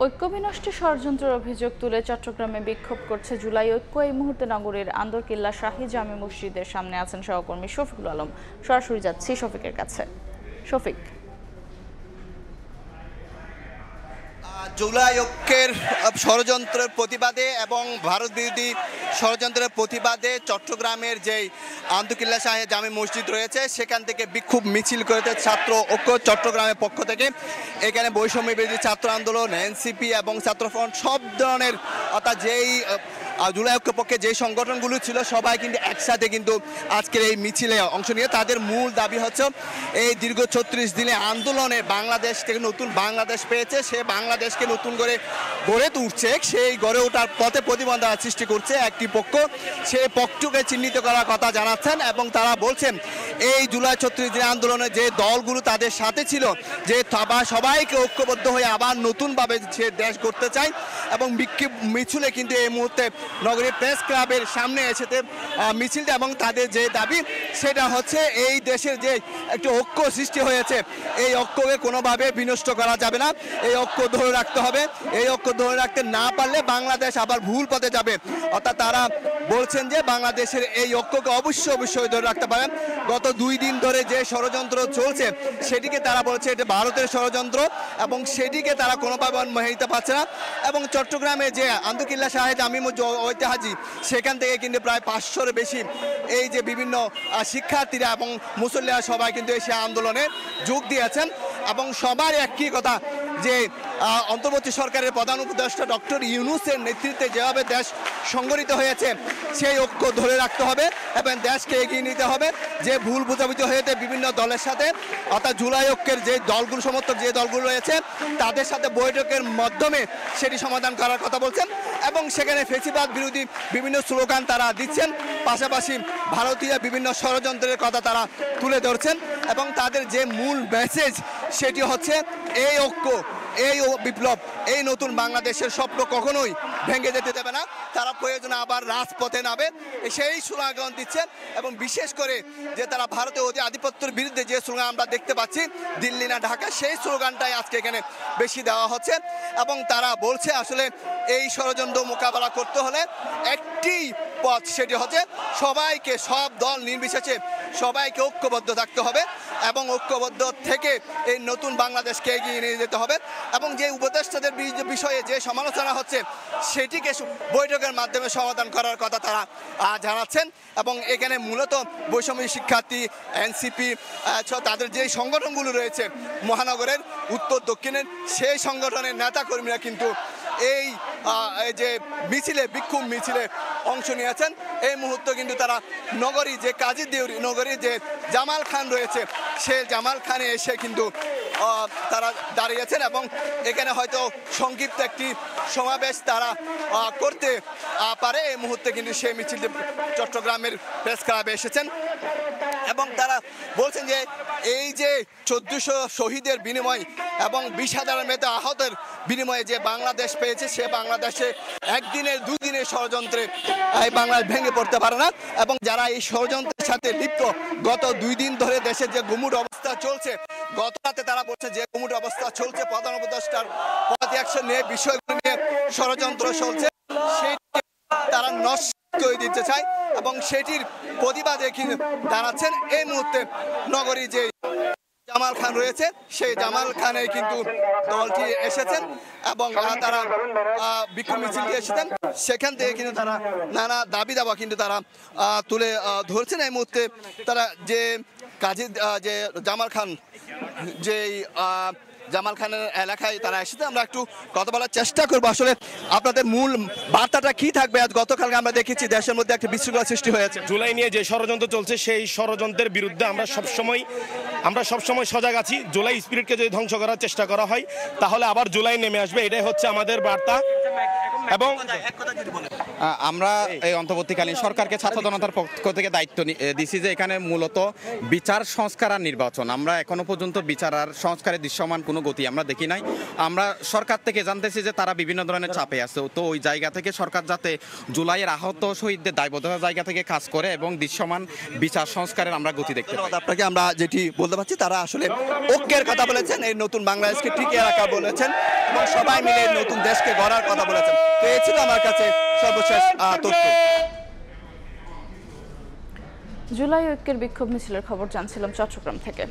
ঐক্য বিনষ্টের ষড়যন্ত্রের অভিযোগ তুলে চট্টগ্রামে বিক্ষোভ করছে জুলাই ঐক্য। এই মুহূর্তে নগরীর আন্দরকিল্লা শাহী জামে মসজিদের সামনে আছেন সহকর্মী শফিকুল আলম। সরাসরি যাচ্ছি শফিকের কাছে। শফিক, জুলাই ঐক্যের ষড়যন্ত্রের প্রতিবাদে এবং ভারত বিরোধী ষড়যন্ত্রের প্রতিবাদে চট্টগ্রামের যেই আন্দরকিল্লা শাহী জামে মসজিদ রয়েছে সেখান থেকে বিক্ষোভ মিছিল করেছে ছাত্র ঐক্য চট্টগ্রামের পক্ষ থেকে। এখানে বৈষম্য বিরোধী ছাত্র আন্দোলন, এনসিপি এবং ছাত্রফ্রন্ট সব ধরনের অর্থাৎ যেই জুলাই ঐক্য পক্ষে যে সংগঠনগুলো ছিল সবাই কিন্তু একসাথে কিন্তু আজকের এই মিছিলে অংশ নিয়ে তাদের মূল দাবি হচ্ছে এই দীর্ঘ ৩৬ দিনে আন্দোলনে বাংলাদেশকে নতুন বাংলাদেশ পেয়েছে, সে বাংলাদেশকে নতুন করে গড়ে তুলছে, সেই গড়ে ওঠার পথে প্রতিবন্ধকতা সৃষ্টি করছে একটি পক্ষ। সেই পক্ষকে চিহ্নিত করার কথা জানাচ্ছেন এবং তারা বলছেন এই জুলাই ৩৬ দিনের আন্দোলনে যে দলগুলো তাদের সাথে ছিল যে সবাইকে ঐক্যবদ্ধ হয়ে আবার নতুনভাবে সে দেশ গড়তে চায় এবং বিক্ষোভ মিছিলে কিন্তু এই মুহূর্তে নগরীর প্রেস ক্লাবের সামনে এসেছে মিছিলটা এবং তাদের যে দাবি সেটা হচ্ছে এই দেশের যে একটি ঐক্য সৃষ্টি হয়েছে এই ঐক্যকে কোনোভাবে বিনষ্ট করা যাবে না, এই ঐক্য ধরে রাখতে হবে। এই ঐক্য ধরে রাখতে না পারলে বাংলাদেশ আবার ভুল পথে যাবে। অর্থাৎ তারা বলছেন যে বাংলাদেশের এই ঐক্যকে অবশ্যই ধরে রাখতে পারেন। গত 2 দিন ধরে যে ষড়যন্ত্র চলছে সেটিকে তারা বলছে এটা ভারতের ষড়যন্ত্র এবং সেটিকে তারা কোনোভাবে মেনে নিতে পারছে না। এবং চট্টগ্রামে যে আন্দরকিল্লা শাহী জামে মসজিদ ঐতিহাসিক সেখান থেকে কিন্তু প্রায় 500-এর বেশি এই যে বিভিন্ন শিক্ষার্থীরা এবং মুসল্লিরা সবাই কিন্তু এসে আন্দোলনে যোগ দিয়েছেন এবং সবার একই কথা যে অন্তর্বর্তী সরকারের প্রধান উপদেষ্টা ডক্টর ইউনূসের নেতৃত্বে যেভাবে দেশ সংগঠিত হয়েছে সেই ঐক্য ধরে রাখতে হবে এবং দেশকে এগিয়ে নিতে হবে। যে ভুল বোঝাবুঝি হয়েছে বিভিন্ন দলের সাথে অর্থাৎ জুলাই ঐক্যের যে দলগুলো সমর্থক যে দলগুলো রয়েছে তাদের সাথে বৈঠকের মাধ্যমে সেটি সমাধান করার কথা বলছেন এবং সেখানে ফ্যাসিবাদ বিরোধী বিভিন্ন স্লোগান তারা দিচ্ছেন, পাশাপাশি ভারতীয় বিভিন্ন ষড়যন্ত্রের কথা তারা তুলে ধরছেন এবং তাদের যে মূল মেসেজ সেটি হচ্ছে এই ঐক্য, এই বিপ্লব, এই নতুন বাংলাদেশের স্বপ্ন কখনোই ভেঙে যেতে দেবে না। তারা প্রয়োজনে আবার রাজপথে নামে সেই স্লোগান দিচ্ছেন এবং বিশেষ করে যে তারা ভারতীয় অতি আধিপত্যের বিরুদ্ধে যে স্লোগান আমরা দেখতে পাচ্ছি দিল্লি না ঢাকা, সেই স্লোগানটাই আজকে এখানে বেশি দেওয়া হচ্ছে এবং তারা বলছে আসলে এই ষড়যন্ত্র মোকাবেলা করতে হলে একটি পথ, সেটি হচ্ছে সবাইকে সব দল নির্বিশেষে সবাইকে ঐক্যবদ্ধ থাকতে হবে এবং ঐক্যবদ্ধ থেকে এই নতুন বাংলাদেশকে এগিয়ে নিয়ে যেতে হবে এবং যে উপদেষ্টাদের বিষয়ে যে সমালোচনা হচ্ছে সেটিকে বৈঠকের মাধ্যমে সমাধান করার কথা তারা জানাচ্ছেন এবং এখানে মূলত বৈষম্য শিক্ষার্থী, এনসিপি তাদের যে সংগঠনগুলো রয়েছে মহানগরের উত্তর দক্ষিণের সেই সংগঠনের নেতাকর্মীরা কিন্তু এই যে মিছিলে বিক্ষোভ মিছিলে অংশ নিয়েছেন। এই মুহূর্তে কিন্তু তারা নগরী যে কাজী দেউরি নগরী যে জামাল খান রয়েছে সেই জামাল খানে এসে কিন্তু তারা দাঁড়িয়েছেন এবং এখানে হয়তো সংক্ষিপ্ত একটি সমাবেশ তারা করতে পারে। এই মুহূর্তে কিন্তু সেই মিছিলটি চট্টগ্রামের প্রেস ক্লাবে এসেছেন এবং তারা বলছেন যে এই যে 1400 শহীদের বিনিময় এবং 20,000-এর মতো আহতের বিনিময়ে যে বাংলাদেশ পেয়েছে সে বাংলাদেশে একদিনের 2 দিনের ষড়যন্ত্রে এই বাংলাদেশ ভেঙে পড়তে পারে না এবং যারা এই ষড়যন্ত্রের সাথে লিপ্ত গত 2 দিন ধরে দেশে যে গুমুট অবস্থা চলছে, গত রাতে তারা বলছে যে গুমুট অবস্থা চলছে, প্রধান উপদেষ্টার পদত্যাগ নিয়ে বিষয়গুলো নিয়ে ষড়যন্ত্র চলছে, সেটি তারা নষ্ট করে দিতে চায় এবং সেটির প্রতিবাদে দাঁড়াচ্ছেন এই মুহূর্তে নগরী যে জামাল খান রয়েছে সেই জামাল খানে কিন্তু দলটি এসেছেন এবং তারা বিক্ষোভ মিছিলটি এসেছেন সেখান থেকে কিন্তু তারা নানা দাবি দাবা কিন্তু তারা তুলে ধরছেন। এই মুহূর্তে তারা যে কাজী যে জামাল খান যেই জামাল খানের এলাকায় তারা এসেছে, আমরা একটু কথা বলার চেষ্টা করবো আসলে আপনাদের মূল বার্তাটা কি থাকবে। আজ গতকালকে আমরা দেখেছি দেশের মধ্যে একটা বিশৃঙ্খলা সৃষ্টি হয়েছে, জুলাই নিয়ে যে ষড়যন্ত্র চলছে সেই ষড়যন্ত্রের বিরুদ্ধে আমরা সবসময় সজাগ আছি। জুলাই স্পিরিটকে যদি ধ্বংস করার চেষ্টা করা হয় তাহলে আবার জুলাই নেমে আসবে, এটাই হচ্ছে আমাদের বার্তা। এবং আমরা এই অন্তর্বর্তীকালীন সরকারকে ছাত্র জনতার পক্ষ থেকে দায়িত্ব দিছি যে এখানে মূলত বিচার সংস্কার আর নির্বাচন, আমরা এখনো পর্যন্ত বিচার আর সংস্কারের দৃশ্যমান কোনো গতি আমরা দেখি নাই। আমরা সরকার থেকে জানতেছি যে তারা বিভিন্ন ধরনের চাপে আছে, তো ওই জায়গা থেকে সরকার যাতে জুলাইয়ের আহত শহীদদের দায়বদ্ধতার জায়গা থেকে কাজ করে এবং দৃশ্যমান বিচার সংস্কারের আমরা গতি দেখতে পাই। ধন্যবাদ আপনাকে। আমরা যেটি বলতে পারছি, তারা আসলে ঐক্যের কথা বলেছেন, এই নতুন বাংলাদেশকে টিকিয়ে রাখা বলেছেন এবং সবাই মিলে এই নতুন দেশকে গড়ার কথা বলেছেন। তো এই ছিল আমার কাছে সর্বশেষ তথ্য। জুলাই ঐক্যের বিক্ষোভ মিছিলের খবর জানছিলাম চট্টগ্রাম থেকে।